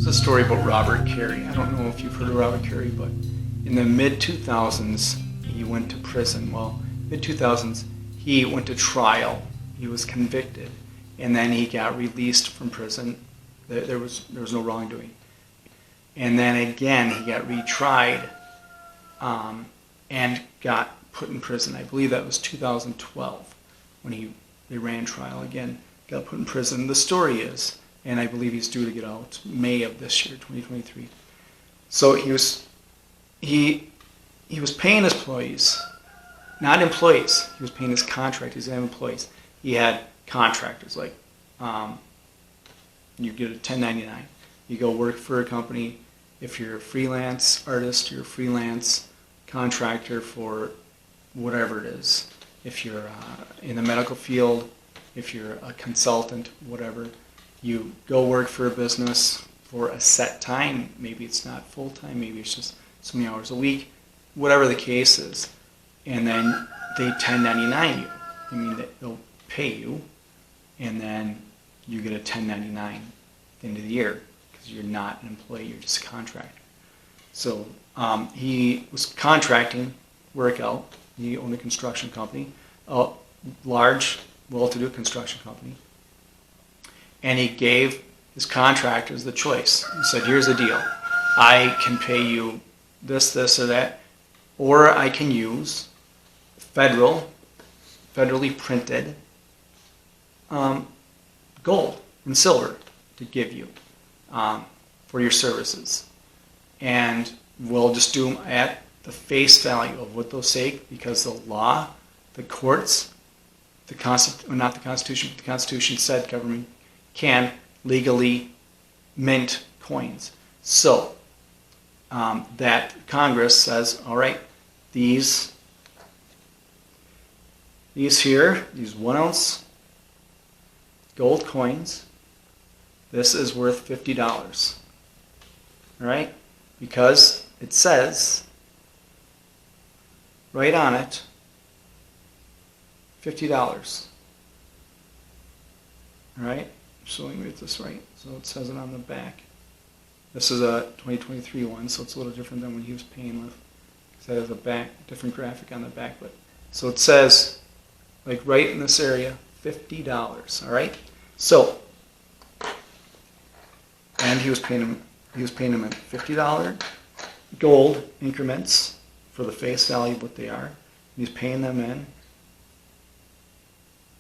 a story about Robert Carey. I don't know if you've heard of Robert Carey, but in the mid-2000s, he went to prison. Well, mid-2000s, he went to trial. He was convicted, and then he got released from prison. There was no wrongdoing. And then again, he got retried and got put in prison. I believe that was 2012 when they ran trial again, got put in prison. The story is, and I believe he's due to get out May of this year, 2023. So he was paying his employees, not employees. He was paying his contractors and employees. He had contractors, like you get a 1099. You go work for a company. If you're a freelance artist, you're a freelance contractor for whatever it is. If you're in the medical field, if you're a consultant, whatever, you go work for a business for a set time. Maybe it's not full time, maybe it's just so many hours a week, whatever the case is. And then they 1099 you. I mean, they'll pay you, and then you get a 1099 at the end of the year because you're not an employee, you're just a contractor. So he was contracting work out. He owned a construction company, a large, well-to-do construction company. And he gave his contractors the choice. He said, here's the deal. I can pay you this, or that, or I can use federally printed gold and silver to give you for your services. And we'll just do them at the face value of what they'll say, because the law, the courts, not the Constitution, but the Constitution said government can legally mint coins. So that Congress says, all right, these 1 ounce gold coins, this is worth $50. All right? Because it says right on it, $50. All right? So let me read this right. So it says it on the back. This is a 2023 one, so it's a little different than what he was paying with. Because that has a different graphic on the back. But so it says, like right in this area, $50. All right. So, and he was paying him in $50 gold increments for the face value of what they are. And he's paying them in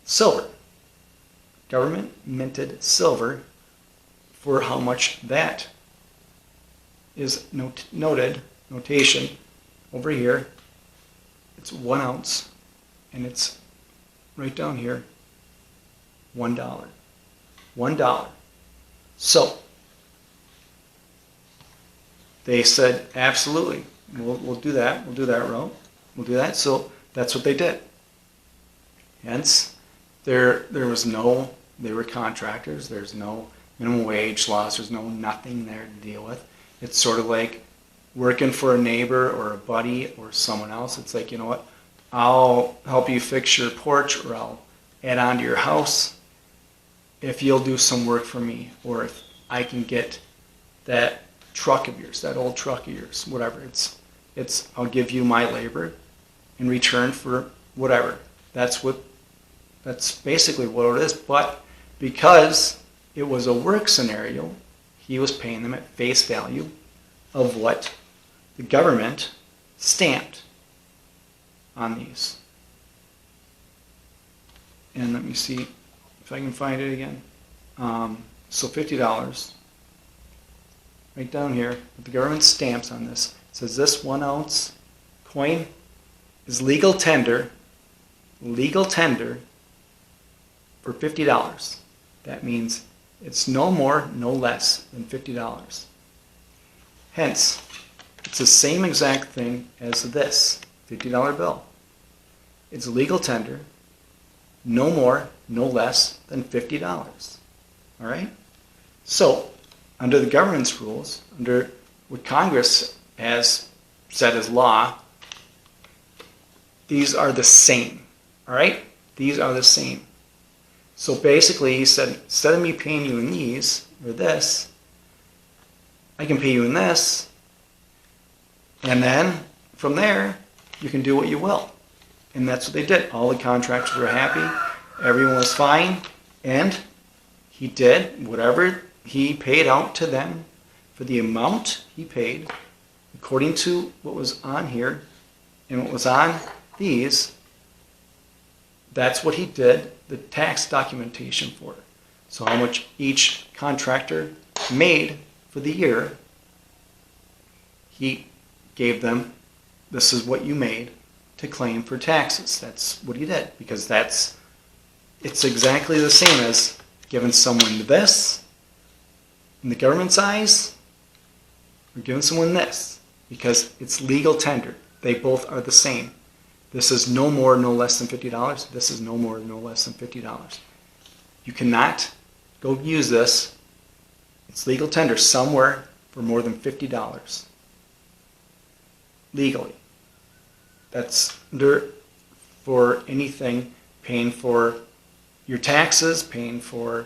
silver. Government minted silver for how much that is notation over here. It's 1 ounce, and it's right down here, $1. $1. So they said, absolutely, we'll do that. We'll do that route. We'll do that. So that's what they did. Hence, there was no. They were contractors. There's no minimum wage laws. There's nothing there to deal with. It's sort of like working for a neighbor or a buddy or someone else. It's like, you know what, I'll help you fix your porch, or I'll add on to your house if you'll do some work for me, or if I can get that truck of yours, that old truck of yours, whatever. It's I'll give you my labor in return for whatever. That's basically what it is. But because it was a work scenario, he was paying them at face value of what the government stamped on these. And let me see if I can find it again. So $50, right down here, with the government stamps on this. It says this 1 ounce coin is legal tender for $50. That means it's no more, no less than $50. Hence, it's the same exact thing as this $50 bill. It's legal tender, no more, no less than $50. All right? So, under the government's rules, under what Congress has said as law, these are the same. All right? These are the same. So basically, he said, instead of me paying you in these, or this, I can pay you in this, and then from there, you can do what you will. And that's what they did. All the contractors were happy, everyone was fine, and he did whatever he paid out to them for the amount he paid, according to what was on here and what was on these. That's what he did the tax documentation for. So how much each contractor made for the year, he gave them, this is what you made to claim for taxes. That's what he did, because it's exactly the same as giving someone this in the government's eyes or giving someone this, because it's legal tender. They both are the same. This is no more, no less than $50. This is no more, no less than $50. You cannot go use this. It's legal tender somewhere for more than $50 legally. That's for anything, paying for your taxes, paying for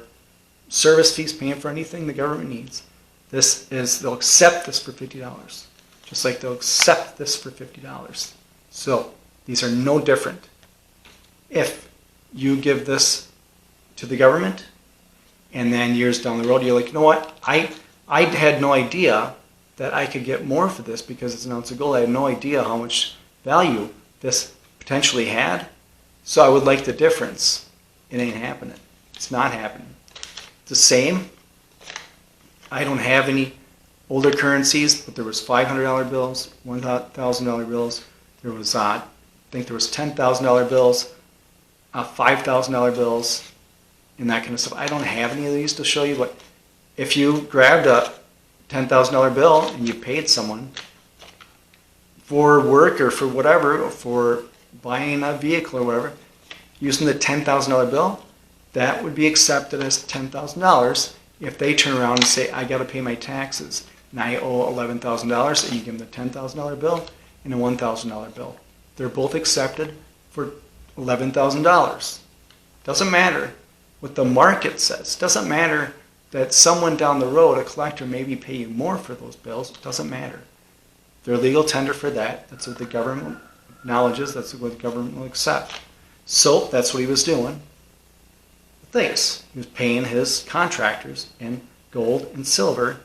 service fees, paying for anything the government needs. They'll accept this for $50, just like they'll accept this for $50. So these are no different. If you give this to the government, and then years down the road, you're like, you know what? I had no idea that I could get more for this because it's an ounce of gold. I had no idea how much value this potentially had. So I would like the difference. It ain't happening. It's not happening. It's the same. I don't have any older currencies, but there was $500 bills, $1,000 bills. There was, I think there was $10,000 bills, $5,000 bills, and that kind of stuff. I don't have any of these to show you, but if you grabbed a $10,000 bill and you paid someone for work or for whatever, or for buying a vehicle or whatever, using the $10,000 bill, that would be accepted as $10,000 if they turn around and say, I got to pay my taxes and I owe $11,000, and you give them the $10,000 bill and a $1,000 bill. They're both accepted for $11,000. Doesn't matter what the market says. Doesn't matter that someone down the road, a collector, maybe pay you more for those bills. It doesn't matter. They're legal tender for that. That's what the government acknowledges. That's what the government will accept. So that's what he was doing with things. He was paying his contractors in gold and silver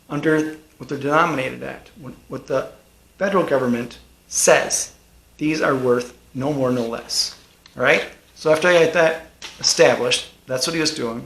under what they're denominated at. What the federal government says. These are worth no more, no less. All right? So after I had that established, that's what he was doing.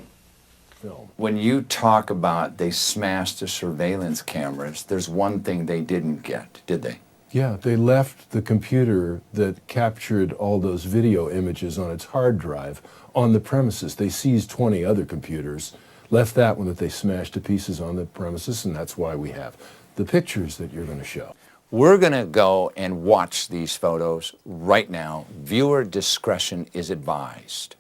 When you talk about they smashed the surveillance cameras, there's one thing they didn't get, did they? Yeah, they left the computer that captured all those video images on its hard drive on the premises. They seized 20 other computers, left that one that they smashed to pieces on the premises, and that's why we have the pictures that you're going to show. We're going to go and watch these photos right now. Viewer discretion is advised.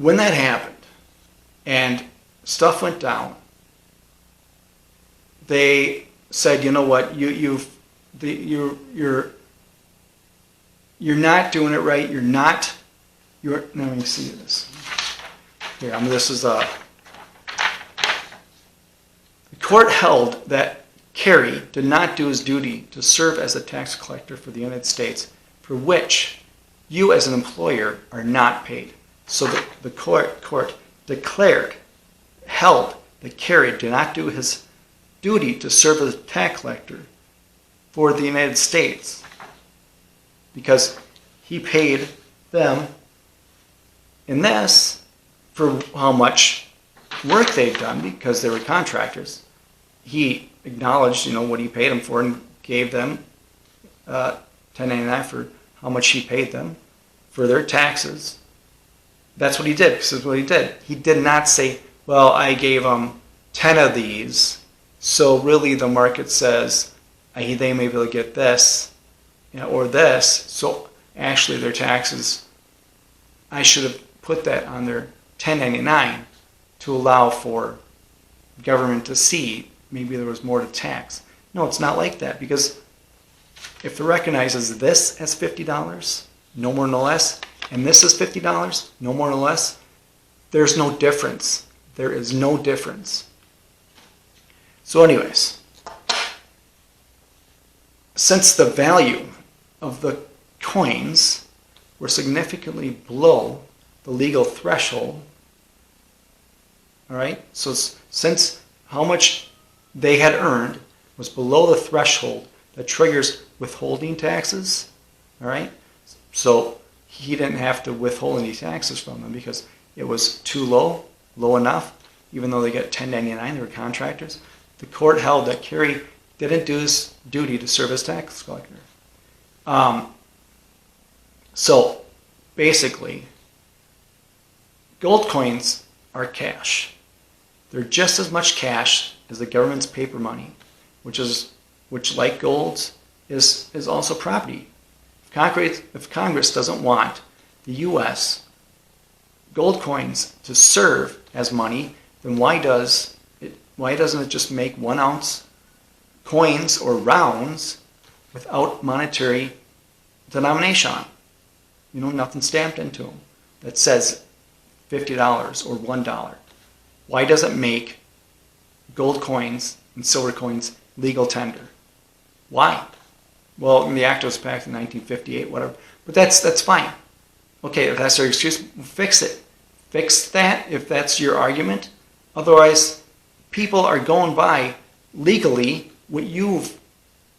when that happened and stuff went down, they said, you know what, you're not doing it right. Let me see this. Here, this is the court held that Kerry did not do his duty to serve as a tax collector for the United States, for which you as an employer are not paid. So the court held that Kerry did not do his duty to serve as a tax collector for the United States because he paid them in this for how much work they've done because they were contractors. He acknowledged, what he paid them for and gave them 1099 for how much he paid them for their taxes. That's what he did. This is what he did. He did not say, well, I gave them 10 of these, so really the market says they may be able to get this or this, so actually their taxes, I should have put that on their 1099 to allow for government to see maybe there was more to tax. No, it's not like that, because if it recognizes this as $50, no more no less, and this is $50, no more no less, there's no difference. There is no difference. So anyways, since the value of the coins were significantly below the legal threshold, all right, so since how much they had earned was below the threshold that triggers withholding taxes, all right, so he didn't have to withhold any taxes from them because it was too low enough, even though they got 1099, they were contractors. The court held that Kerry didn't do his duty to serve as tax collector. So basically, gold coins are cash. They're just as much cash as the government's paper money, which like gold is also property. If Congress doesn't want the U.S. gold coins to serve as money, then why doesn't it just make 1 ounce coins or rounds without monetary denomination on? Nothing stamped into them that says $50 or $1. Why does it make gold coins and silver coins legal tender? Why? Well, the act was passed in 1958, whatever. But that's fine. Okay, if that's your excuse, fix it. Fix that if that's your argument. Otherwise, people are going by legally what you've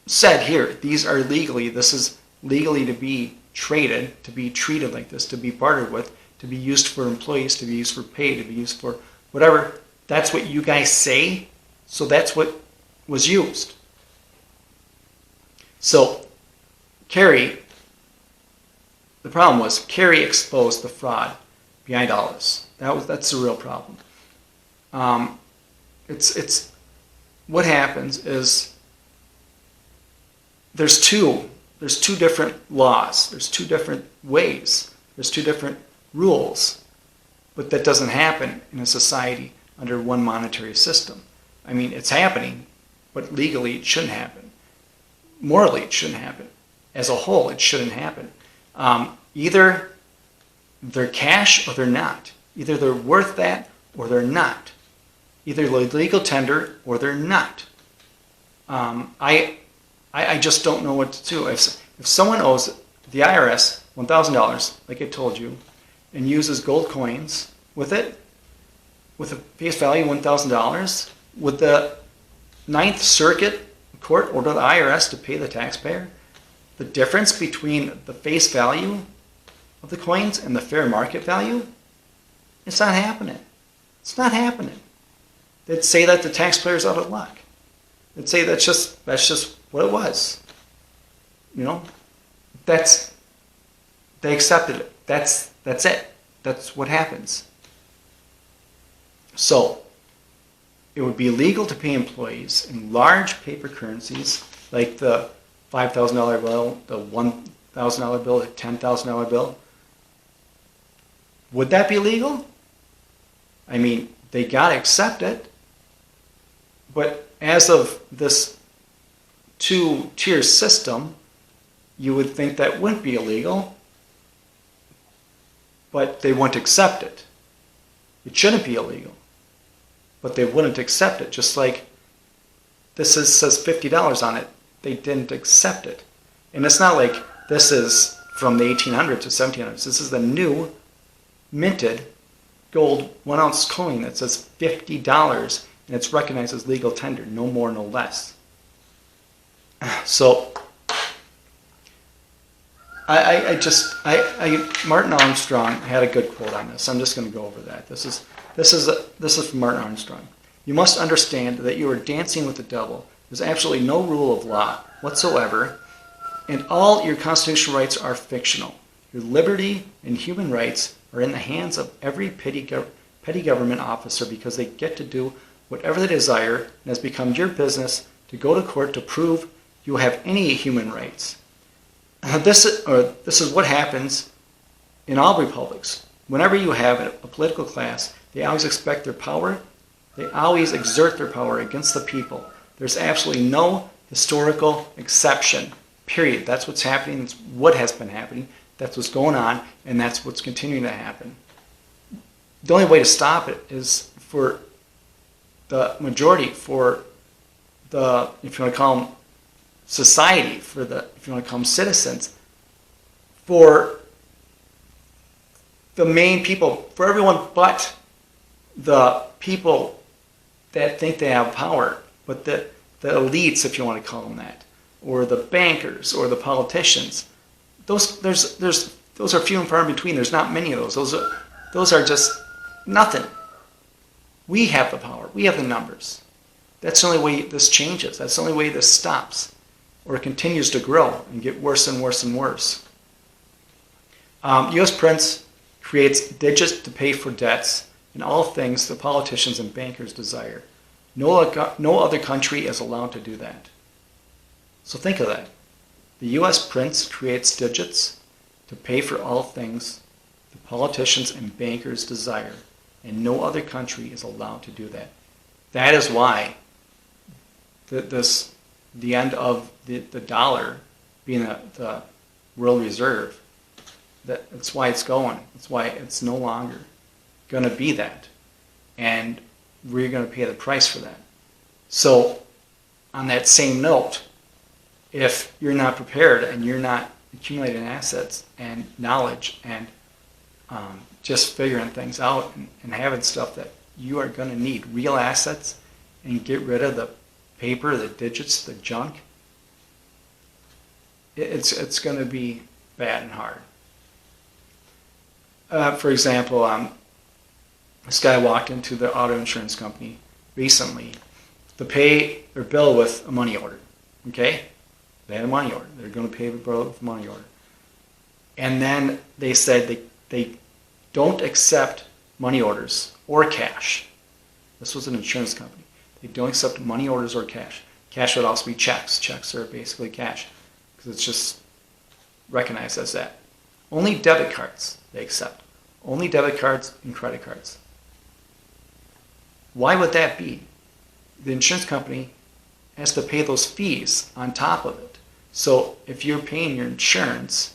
said here. These are legally, this is legally to be traded, to be treated like this, to be bartered with, to be used for employees, to be used for pay, to be used for whatever. That's what you guys say, so that's what was used. So, Kerry, the problem was Kerry exposed the fraud behind all this. That's the real problem. It's what happens is there's two different laws, there's two different ways, there's two different rules, but that doesn't happen in a society under one monetary system. I mean, it's happening, but legally it shouldn't happen. Morally, it shouldn't happen. As a whole, it shouldn't happen. Either they're cash or they're not. Either they're worth that or they're not. Either they're legal tender or they're not. I just don't know what to do. If someone owes the IRS $1,000, like I told you, and uses gold coins with it, with a face value of $1,000, would the Ninth Circuit Court order the IRS to pay the taxpayer the difference between the face value of the coins and the fair market value? It's not happening. It's not happening. They'd say that the taxpayer's out of luck. They'd say that's just what it was. They accepted it. That's it. That's what happens. So, it would be illegal to pay employees in large paper currencies like the $5,000 bill, the $1,000 bill, the $10,000 bill. Would that be legal? I mean, they got to accept it. But as of this two-tier system, you would think that wouldn't be illegal, but they wouldn't accept it. It shouldn't be illegal, but they wouldn't accept it. Just like says $50 on it, they didn't accept it. And it's not like this is from the 1800s or 1700s. This is the new minted gold 1 ounce coin that says $50, and it's recognized as legal tender, no more, no less. So Martin Armstrong had a good quote on this. I'm just going to go over that. This is from Martin Armstrong. You must understand that you are dancing with the devil. There's absolutely no rule of law whatsoever, and all your constitutional rights are fictional. Your liberty and human rights are in the hands of every petty government officer because they get to do whatever they desire, and it has become your business to go to court to prove you have any human rights. This is what happens in all republics. Whenever you have a political class, they always expect their power. They always exert their power against the people. There's absolutely no historical exception, period. That's what's happening. That's what has been happening. That's what's going on, and that's what's continuing to happen. The only way to stop it is for the majority, for the, if you want to call them society, for the, if you want to call them citizens, for the main people, for everyone but the people that think they have power, but the elites, if you want to call them that, or the bankers, or the politicians. Those are few and far in between. There's not many of those. Those are just nothing. We have the power. We have the numbers. That's the only way this changes. That's the only way this stops, or it continues to grow and get worse and worse and worse. U.S. Prince creates digits to pay for debts in all things the politicians and bankers desire. No other country is allowed to do that. So think of that. The U.S. Prince creates digits to pay for all things the politicians and bankers desire, and no other country is allowed to do that. That is why the end of the dollar being the world reserve, that's why it's going. That's why it's no longer going to be that. And we're going to pay the price for that. So on that same note, if you're not prepared and you're not accumulating assets and knowledge and just figuring things out and having stuff that you are going to need, real assets, and get rid of the paper, the digits, the junk, it's going to be bad and hard. For example, this guy walked into the auto insurance company recently to pay their bill with a money order. Okay? They had a money order. They're going to pay the bill with a money order. And then they said they don't accept money orders or cash. This was an insurance company. They don't accept money orders or cash. Cash would also be checks. Checks are basically cash because it's just recognized as that. Only debit cards they accept. Only debit cards and credit cards. Why would that be? The insurance company has to pay those fees on top of it. So if you're paying your insurance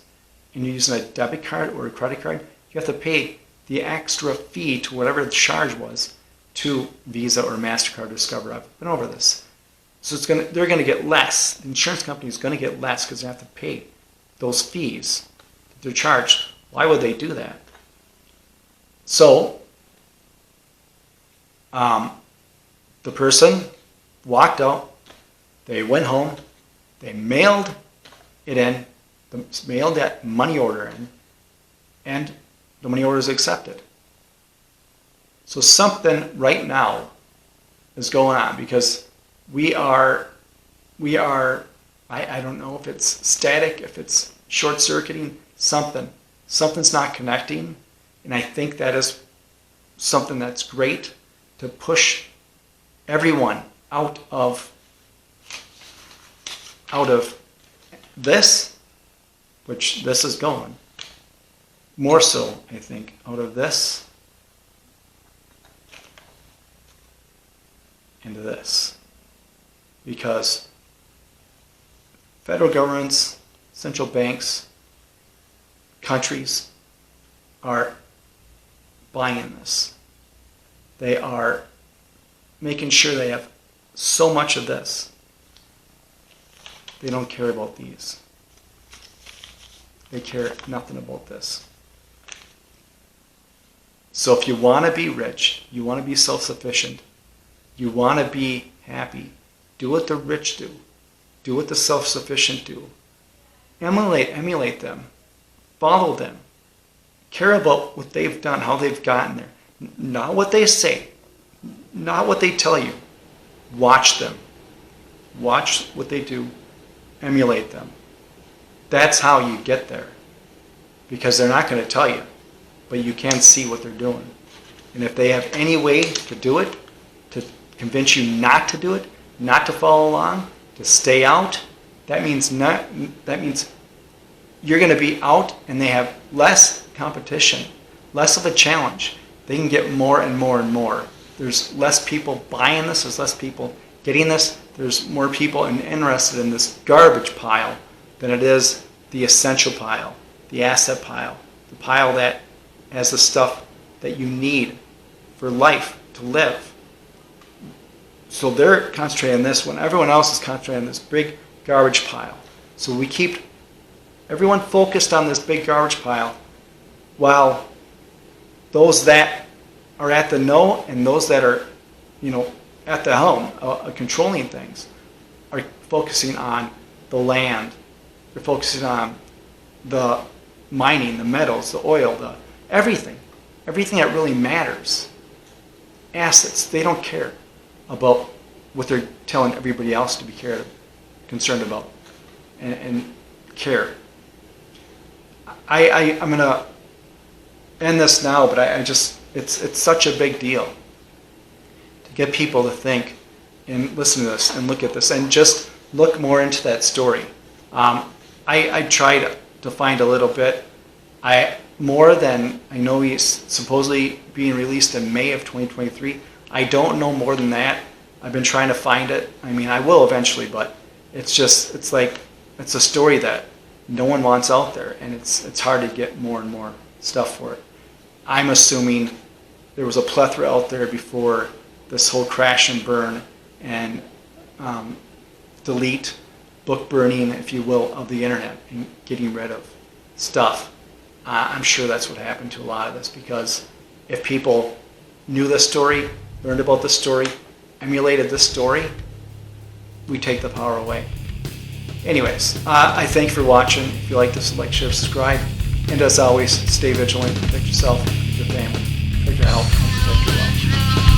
and you're using a debit card or a credit card, you have to pay the extra fee to whatever the charge was to Visa or MasterCard or Discover. I've been over this. So they're going to get less. The insurance company is going to get less because they have to pay those fees that they're charged. Why would they do that? So the person walked out, they went home, they mailed it in, mailed that money order in, and the money order is accepted. So something right now is going on because we are, I don't know if it's static, if it's short-circuiting, something's not connecting, and I think that is something that's great to push everyone out of this, which this is going. More so, I think, out of this into this. Because federal governments, central banks, countries are buying this. They are making sure they have so much of this. They don't care about these. They care nothing about this. So if you want to be rich, you want to be self-sufficient, you want to be happy, do what the rich do. Do what the self-sufficient do. Emulate them. Follow them. Care about what they've done, how they've gotten there. Not what they say. Not what they tell you. Watch them. Watch what they do. Emulate them. That's how you get there. Because they're not going to tell you, but you can see what they're doing. And if they have any way to do it, to convince you not to do it, not to follow along, to stay out, that means you're going to be out and they have less competition, less of a challenge. They can get more and more and more. There's less people buying this, there's less people getting this, there's more people interested in this garbage pile than it is the essential pile, the asset pile, the pile that has the stuff that you need for life, to live. So they're concentrating on this when everyone else is concentrating on this big garbage pile. So we keep everyone focused on this big garbage pile while those that are at the know and those that are, at the helm, controlling things, are focusing on the land. They're focusing on the mining, the metals, the oil, the everything that really matters. Assets. They don't care about what they're telling everybody else to be concerned about and care. I'm going to end this now, but it's such a big deal to get people to think and listen to this and look at this and just look more into that story. I tried to find a little bit. More than I know he's supposedly being released in May of 2023. I don't know more than that. I've been trying to find it. I mean, I will eventually, but it's a story that no one wants out there, and it's hard to get more and more stuff for it. I'm assuming there was a plethora out there before this whole crash and burn and delete, book burning, if you will, of the internet and getting rid of stuff. I'm sure that's what happened to a lot of this, because if people knew this story, learned about this story, emulated this story, we take the power away. Anyways, I thank you for watching. If you like this, like, share, subscribe. And as always, stay vigilant, protect yourself, protect your family, protect your health, and protect your wealth.